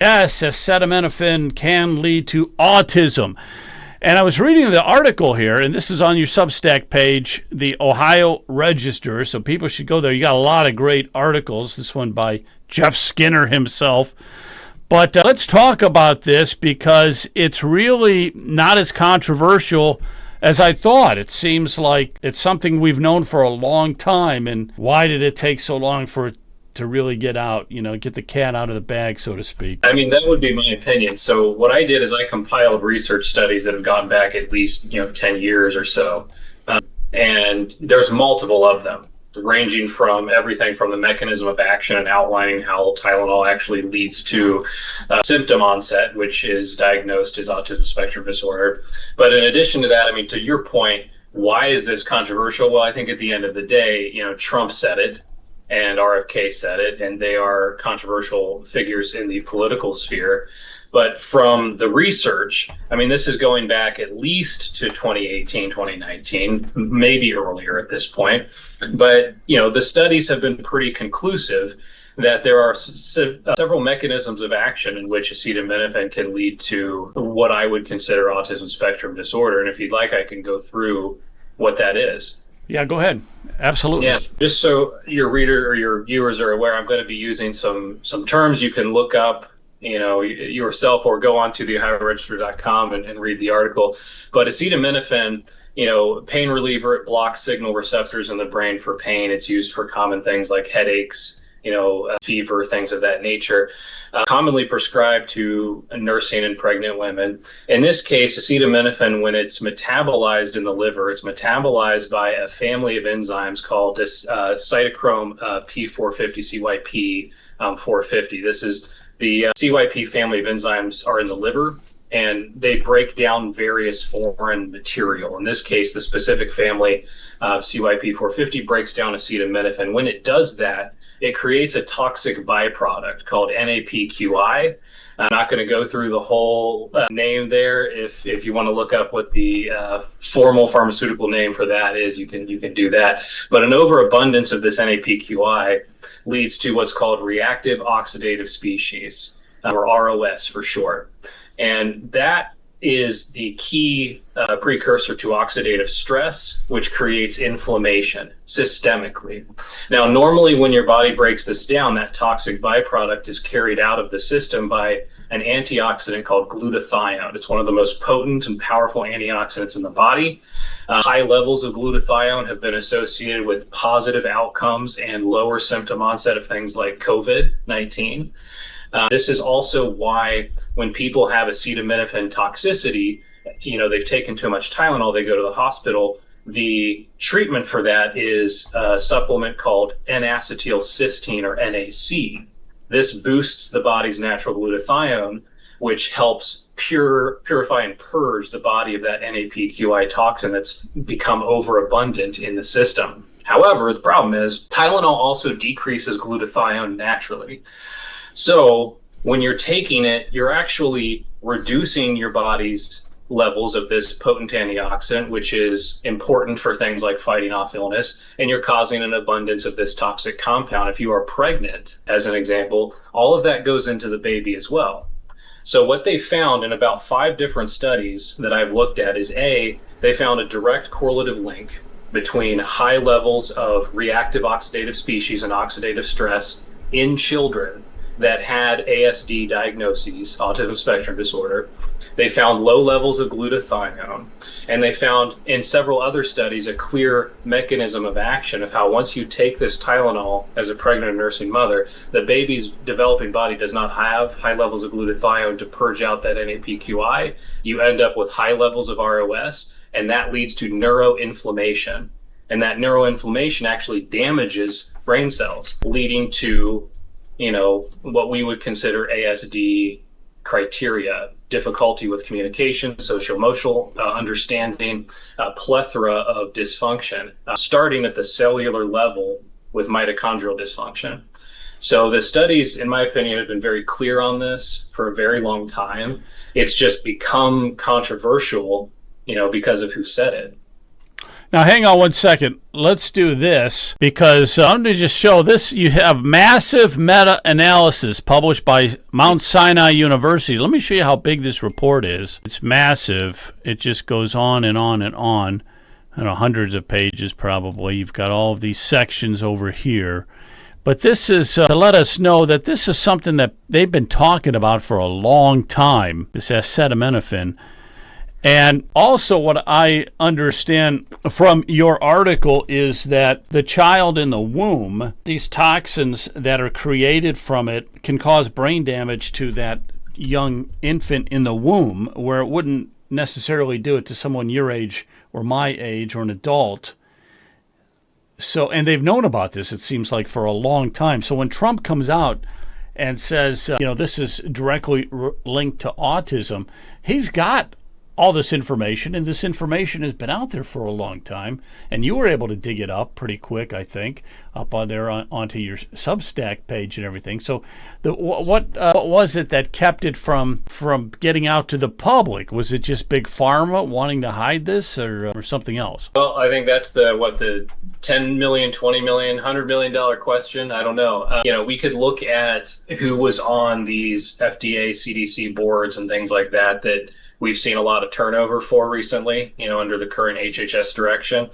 Yes, acetaminophen can lead to autism. And I was reading the article here, and this is on your Substack page, the Ohio Register, so people should go there. You got a lot of great articles, this one by Jeff Skinner himself. But let's talk about this because it's really not as controversial as I thought. It seems like it's something we've known for a long time, and why did it take so long for it to really get out, get the cat out of the bag, so to speak? I mean, that would be my opinion. So what I did is I compiled research studies that have gone back at least, 10 years or so. And there's multiple of them, ranging from everything from the mechanism of action and outlining how Tylenol actually leads to symptom onset, which is diagnosed as autism spectrum disorder. But in addition to that, I mean, to your point, why is this controversial? Well, I think at the end of the day, Trump said it, and RFK said it, and they are controversial figures in the political sphere. But from the research, I mean, this is going back at least to 2018, 2019, maybe earlier at this point. But, the studies have been pretty conclusive that there are several mechanisms of action in which acetaminophen can lead to what I would consider autism spectrum disorder. And if you'd like, I can go through what that is. Yeah, go ahead. Absolutely. Yeah, just so your reader or your viewers are aware, I'm going to be using some terms you can look up, yourself, or go on to the ohioregister.com and read the article. But acetaminophen, pain reliever, it blocks signal receptors in the brain for pain. It's used for common things like headaches, fever, things of that nature. Commonly prescribed to nursing and pregnant women. In this case, acetaminophen, when it's metabolized in the liver, it's metabolized by a family of enzymes called cytochrome P450, CYP450. This is the CYP family of enzymes are in the liver, and they break down various foreign material. In this case, the specific family CYP450 breaks down acetaminophen. When it does that, it creates a toxic byproduct called NAPQI. I'm not going to go through the whole name there. If you want to look up what the formal pharmaceutical name for that is, you can do that. But an overabundance of this NAPQI leads to what's called reactive oxidative species, or ROS for short. And that is the key precursor to oxidative stress, which creates inflammation systemically. Now, normally when your body breaks this down, that toxic byproduct is carried out of the system by an antioxidant called glutathione. It's one of the most potent and powerful antioxidants in the body. High levels of glutathione have been associated with positive outcomes and lower symptom onset of things like COVID-19. This is also why when people have acetaminophen toxicity, they've taken too much Tylenol, they go to the hospital. The treatment for that is a supplement called N-acetylcysteine, or NAC. This boosts the body's natural glutathione, which helps purify and purge the body of that NAPQI toxin that's become overabundant in the system. However, the problem is Tylenol also decreases glutathione naturally. So when you're taking it, you're actually reducing your body's levels of this potent antioxidant, which is important for things like fighting off illness, and you're causing an abundance of this toxic compound. If you are pregnant, as an example, all of that goes into the baby as well. So what they found in about 5 different studies that I've looked at is they found a direct correlative link between high levels of reactive oxidative species and oxidative stress in children that had ASD diagnoses, autism spectrum disorder. They found low levels of glutathione, and they found in several other studies a clear mechanism of action of how once you take this Tylenol as a pregnant or nursing mother, the baby's developing body does not have high levels of glutathione to purge out that NAPQI. You end up with high levels of ROS, and that leads to neuroinflammation. And that neuroinflammation actually damages brain cells, leading to what we would consider ASD criteria: difficulty with communication, social-emotional understanding, a plethora of dysfunction, starting at the cellular level with mitochondrial dysfunction. So the studies, in my opinion, have been very clear on this for a very long time. It's just become controversial, because of who said it. Now, hang on one second. Let's do this because I'm going to just show this. You have massive meta-analysis published by Mount Sinai University. Let me show you how big this report is. It's massive. It just goes on and on and on. I don't know, hundreds of pages probably. You've got all of these sections over here. But this is to let us know that this is something that they've been talking about for a long time, this acetaminophen. And also what I understand from your article is that the child in the womb, these toxins that are created from it can cause brain damage to that young infant in the womb, where it wouldn't necessarily do it to someone your age or my age or an adult. So, and they've known about this, it seems like, for a long time. So when Trump comes out and says, this is directly linked to autism, he's got all this information, and this information has been out there for a long time, and you were able to dig it up pretty quick, I think, up on there onto your Substack page and everything. So what was it that kept it from getting out to the public? Was it just Big Pharma wanting to hide this, or something else? Well, I think that's the 10 million, 20 million, $100 million question. I don't know. We could look at who was on these FDA, CDC boards and things like that we've seen a lot of turnover for recently, under the current HHS direction.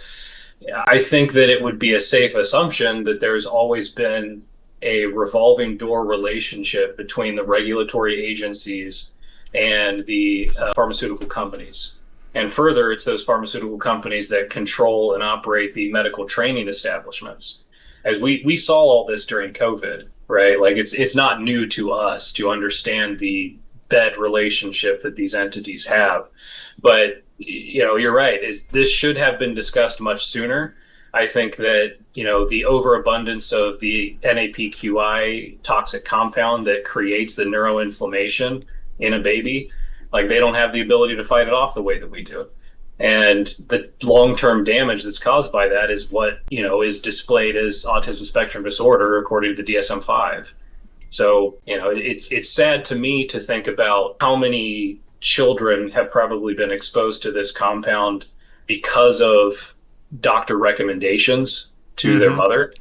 I think that it would be a safe assumption that there's always been a revolving door relationship between the regulatory agencies and the pharmaceutical companies. And further, it's those pharmaceutical companies that control and operate the medical training establishments. As we saw all this during COVID, right? Like it's not new to us to understand the bad relationship that these entities have. But, you're right, this should have been discussed much sooner. I think that, the overabundance of the NAPQI toxic compound that creates the neuroinflammation in a baby, like they don't have the ability to fight it off the way that we do. And the long-term damage that's caused by that is what, is displayed as autism spectrum disorder according to the DSM-5. So, it's sad to me to think about how many children have probably been exposed to this compound because of doctor recommendations to their mother.